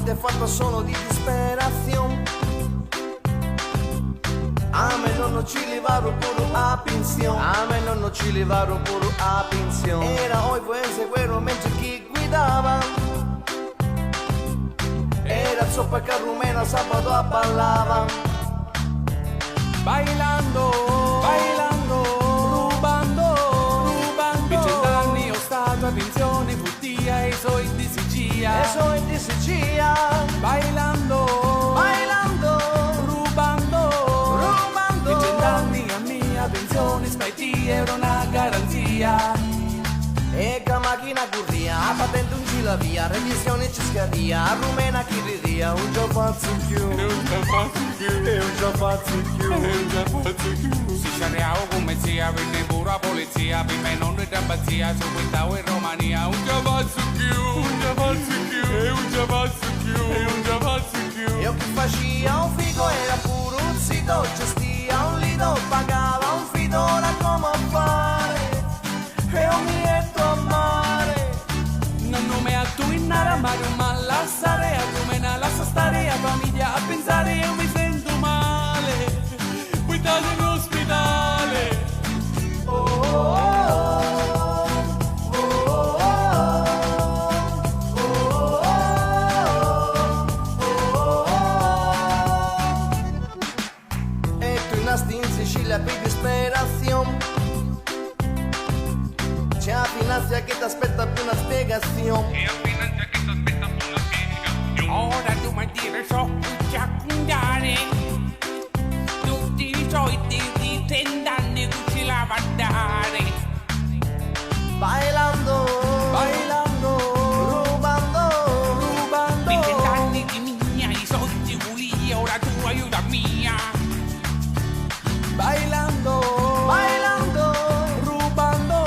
vida è fatta solo di disperazione. A me non ci levaron pure a pensione. A me non ci levaron pure a pensione. Era oi paese quello mentre chi guidava. Era zoppa che rumena sabato a ballava. Bailando, bailando, rubando, rubando. Per 100 anni ho stato a pensione, futtia e so in di Sicilia. E so in di Sicilia. Bailando, Bailando, rubando, rubando. per 100 anni a mia pensione, spaitia era una garanzia. E che macchina corria, a patente un gila via, revisione ci scadia, a rumena chi ridia, un già pazzo più, E un già faccio più, e un già pazzo più. e un già faccio più. Si sciareavo come zia, venne pure la polizia, per me non è pazzia, su questa in Romania, un già faccio più, un già faccio più, e un già faccio più, e un già faccio più. Io chi faccia un figo era pure un sito, gestia un lido, pagava un fido, ora come fare, e un mietto a mare. Non me a tu in nara, ma non m'allassare, a rumena lascia stare, a famiglia a pensare, io mi sento male, guidate in ospedale. Oh, oh, oh, e tu nasti in Sicilia per disperazione. C'è la finanza che ti aspetta più una spiegazione. Ora tu mi dire so che già andare, tutti i soldi di 30 anni che ci la va a dare. Bailando, Bailando, rubando, rubando. di 30 anni di mia, i soldi pulì, ora tu aiuta mia. Bailando, Bailando, rubando,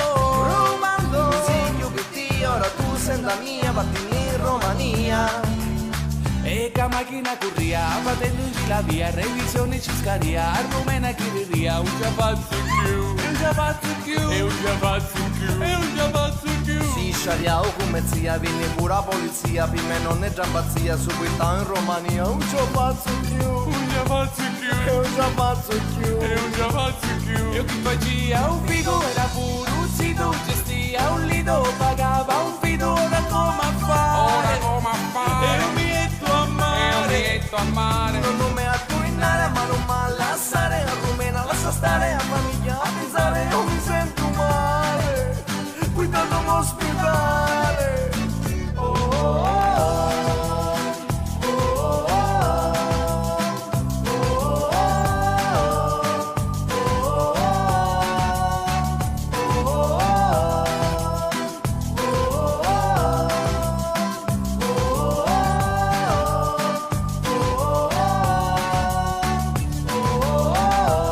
rubando. Segno che ti ora tu sei la mia, vattene in Romania. e che macchina corria, patendo la via, revisione ci scaria, a rumena che viria, un già faccio più, un già faccio più, e un già faccio più, e un già faccio più. Si sciariao come zia, viene pure la polizia, per me non è già pazzia, subito in Romania, un già pazzo più, Un già faccio più, e un già pazzo più. e un già faccio più. Io chi faccia un figo era pure un sito, gestia un lido, pagava un fido, ora come a fare? Ora come a fare? E un biglietto a mare, e un biglietto a mare. Non mi attuinare, ma non mi allassare, a rumena lascia stare, a famiglia a pensare, io mi sento male, guidando l'ospedale. Oh, oh, oh,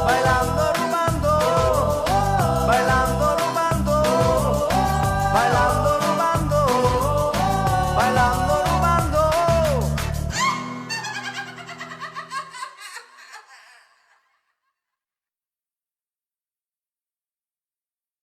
bailando, rubando, bailando, rubando, bailando, rubando, bailando.